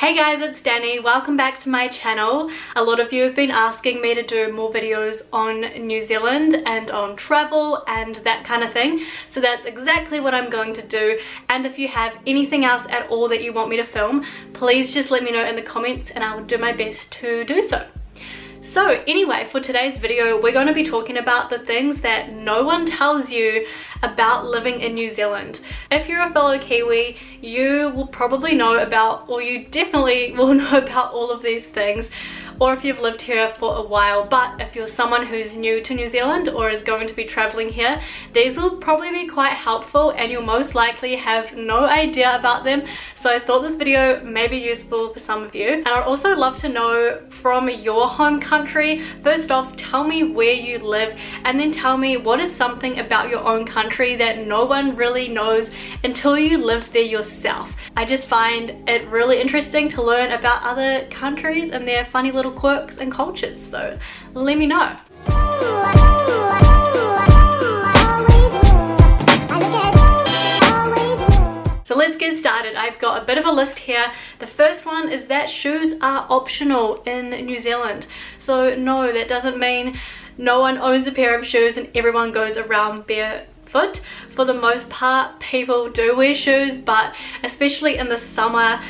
Hey guys, it's Dani. Welcome back to my channel. A lot of you have been asking me to do more videos on New Zealand and on travel and that kind of thing. So that's exactly what I'm going to do. And if you have anything else at all that you want me to film, please just let me know in the comments and I will do my best to do so. So anyway, for today's video, we're going to be talking about the things that no one tells you about living in New Zealand. If you're a fellow Kiwi, you will probably know about, or you definitely will know about all of these things, or if you've lived here for a while. But if you're someone who's new to New Zealand or is going to be traveling here, these will probably be quite helpful and you'll most likely have no idea about them. So I thought this video may be useful for some of you. And I'd also love to know from your home country. First off, tell me where you live, and then tell me what is something about your own country that no one really knows until you live there yourself. I just find it really interesting to learn about other countries and their funny little quirks and cultures, so let me know. So let's get started. I've got a bit of a list here. The first one is that shoes are optional in New Zealand. So no, that doesn't mean no one owns a pair of shoes and everyone goes around barefoot. For the most part, people do wear shoes, but especially in the summer,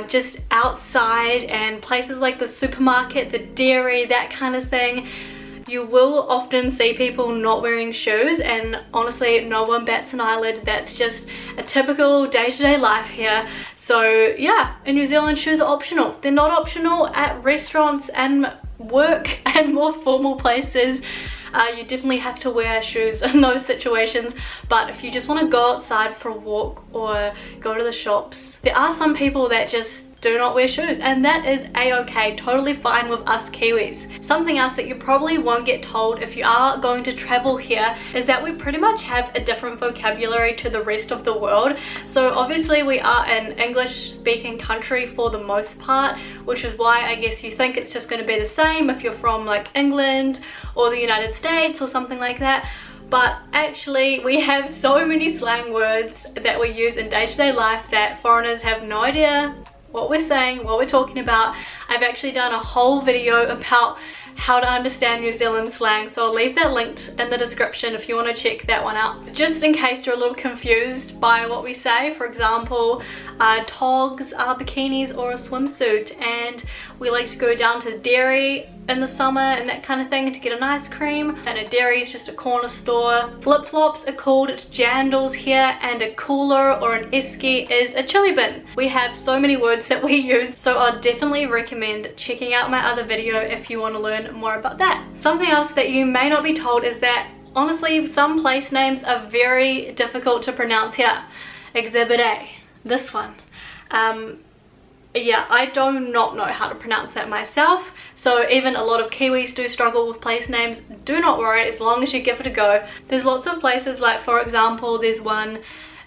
just outside and places like the supermarket, the dairy, that kind of thing, you will often see people not wearing shoes, and honestly no one bats an eyelid. That's just a typical day-to-day life here. So yeah, in New Zealand, shoes are optional. They're not optional at restaurants and work and more formal places. You definitely have to wear shoes in those situations, but if you just want to go outside for a walk or go to the shops, there are some people that just do not wear shoes, and that is a-okay, totally fine with us Kiwis. Something else that you probably won't get told if you are going to travel here is that we pretty much have a different vocabulary to the rest of the world. So obviously we are an English speaking country for the most part, which is why I guess you think it's just going to be the same if you're from like England or the United States or something like that. But actually we have so many slang words that we use in day-to-day life that foreigners have no idea what we're saying, what we're talking about. I've actually done a whole video about how to understand New Zealand slang, so I'll leave that linked in the description if you want to check that one out. Just in case you're a little confused by what we say, for example, togs are bikinis or a swimsuit, and we like to go down to the dairy in the summer and that kind of thing to get an ice cream, and a dairy is just a corner store. Flip-flops are called jandals here, and a cooler or an esky is a chili bin. We have so many words that we use, so I'd definitely recommend checking out my other video if you want to learn more about that. Something else that you may not be told is that honestly some place names are very difficult to pronounce here. Exhibit A, this one. Yeah, I do not know how to pronounce that myself, so even a lot of Kiwis do struggle with place names. Do not worry, as long as you give it a go. There's lots of places, like for example there's one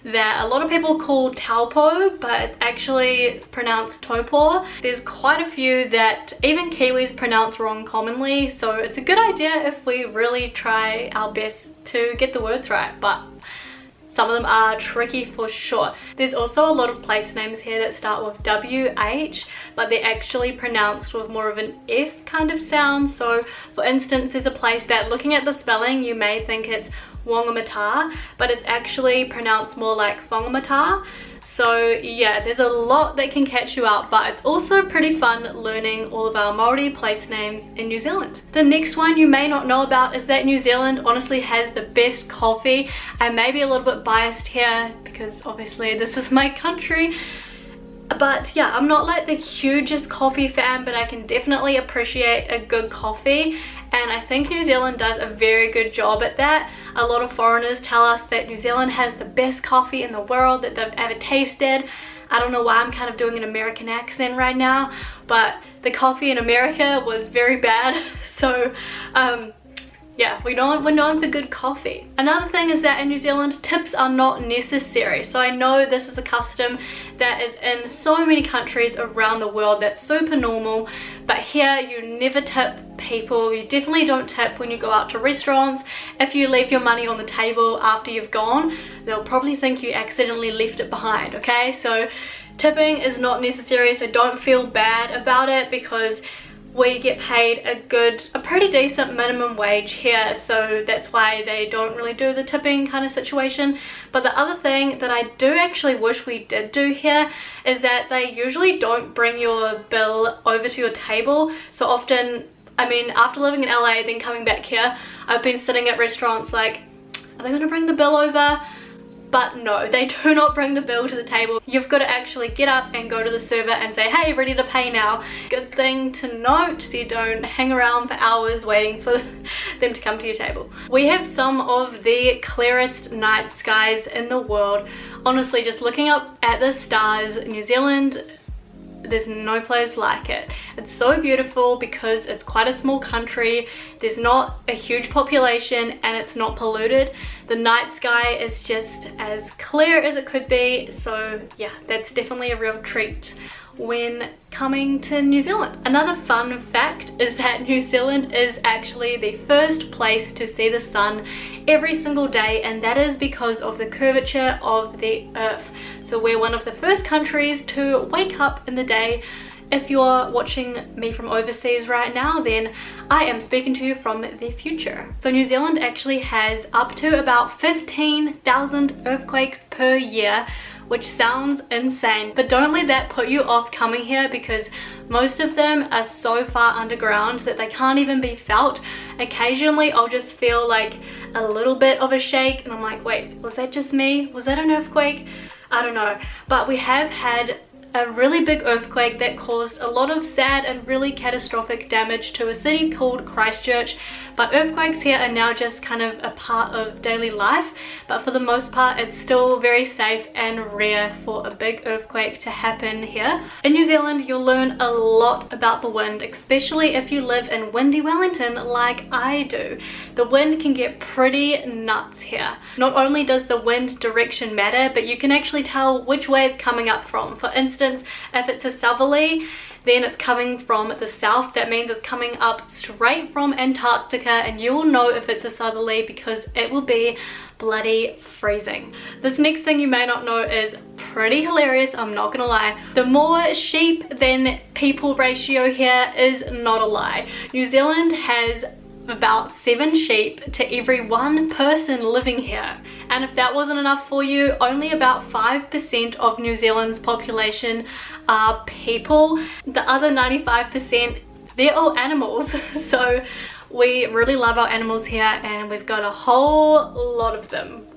that a lot of people call Taupo, but it's actually pronounced Taupo. There's quite a few that even Kiwis pronounce wrong commonly, so it's a good idea if we really try our best to get the words right, but some of them are tricky for sure. There's also a lot of place names here that start with WH, but they're actually pronounced with more of an F kind of sound. So for instance, there's a place that, looking at the spelling, you may think it's Whangamata, but it's actually pronounced more like Whangamata. So yeah, there's a lot that can catch you out, but it's also pretty fun learning all of our Māori place names in New Zealand. The next one you may not know about is that New Zealand honestly has the best coffee. I may be a little bit biased here because obviously this is my country, but yeah, I'm not like the hugest coffee fan, but I can definitely appreciate a good coffee, and I think New Zealand does a very good job at that. A lot of foreigners tell us that New Zealand has the best coffee in the world that they've ever tasted. I don't know why I'm kind of doing an American accent right now, but the coffee in America was very bad. So yeah, we're known for good coffee. Another thing is that in New Zealand, tips are not necessary. So I know this is a custom that is in so many countries around the world that's super normal, but here you never tip people. You definitely don't tip when you go out to restaurants. If you leave your money on the table after you've gone, they'll probably think you accidentally left it behind, okay? So Tipping is not necessary, so don't feel bad about it because we get paid a pretty decent minimum wage here, so that's why they don't really do the tipping kind of situation. But the other thing that I do actually wish we did do here is that they usually don't bring your bill over to your table. So often, I mean, after living in LA then coming back here, I've been sitting at restaurants like, are they gonna bring the bill over? But no, they do not bring the bill to the table. You've got to actually get up and go to the server and say, hey, ready to pay now. Good thing to note, so you don't hang around for hours waiting for them to come to your table. We have some of the clearest night skies in the world. Honestly, just looking up at the stars, New Zealand, there's no place like it. It's so beautiful because it's quite a small country, there's not a huge population, and it's not polluted. The night sky is just as clear as it could be, so yeah, that's definitely a real treat when coming to New Zealand. Another fun fact is that New Zealand is actually the first place to see the sun every single day, and that is because of the curvature of the earth. So we're one of the first countries to wake up in the day. If you're watching me from overseas right now, then I am speaking to you from the future. So New Zealand actually has up to about 15,000 earthquakes per year, which sounds insane, but don't let that put you off coming here because most of them are so far underground that they can't even be felt. Occasionally I'll just feel like a little bit of a shake and I'm like, wait, was that just me? Was that an earthquake? I don't know. But we have had a really big earthquake that caused a lot of sad and really catastrophic damage to a city called Christchurch. But earthquakes here are now just kind of a part of daily life, but for the most part it's still very safe and rare for a big earthquake to happen here. In New Zealand you'll learn a lot about the wind, especially if you live in windy Wellington like I do. The wind can get pretty nuts here. Not only does the wind direction matter, but you can actually tell which way it's coming up from. For instance, if it's a southerly, then it's coming from the south. That means it's coming up straight from Antarctica, and you'll know if it's a southerly because it will be bloody freezing. This next thing you may not know is pretty hilarious, I'm not gonna lie. The more sheep than people ratio here is not a lie. New Zealand has about 7 sheep to every 1 person living here, and if that wasn't enough for you, only about 5% of New Zealand's population are people. The other 95%, they're all animals. So we really love our animals here and we've got a whole lot of them.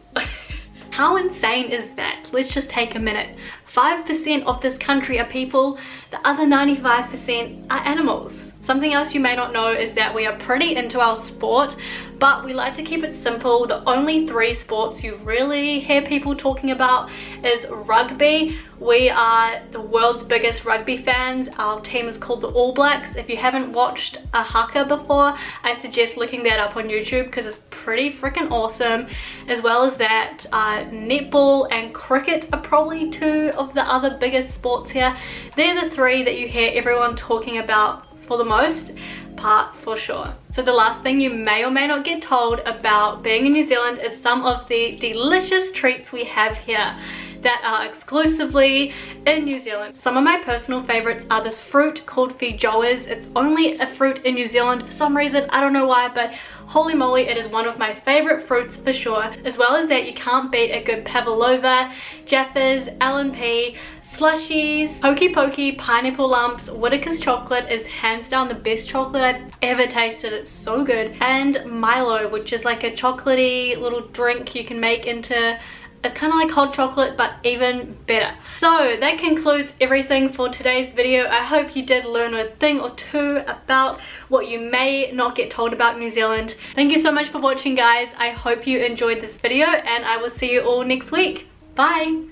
How insane is that? Let's just take a minute. 5% of this country are people, the other 95% are animals. Something else you may not know is that we are pretty into our sport, but we like to keep it simple. The only 3 sports you really hear people talking about is rugby. We are the world's biggest rugby fans. Our team is called the All Blacks. If you haven't watched a haka before, I suggest looking that up on YouTube because it's pretty freaking awesome. As well as that, netball and cricket are probably 2 of the other biggest sports here. They're the 3 that you hear everyone talking about for the most part, for sure. So the last thing you may or may not get told about being in New Zealand is some of the delicious treats we have here that are exclusively in New Zealand. Some of my personal favorites are this fruit called feijoas. It's only a fruit in New Zealand for some reason, I don't know why, but holy moly, it is one of my favorite fruits for sure. As well as that, you can't beat a good pavlova, jaffas, L&P, slushies, hokey pokey, pineapple lumps. Whittaker's chocolate is hands down the best chocolate I've ever tasted. It's so good. And Milo, which is like a chocolatey little drink you can make into, it's kind of like hot chocolate but even better. So that concludes everything for today's video. I hope you did learn a thing or 2 about what you may not get told about New Zealand. Thank you so much for watching, guys. I hope you enjoyed this video and I will see you all next week. Bye!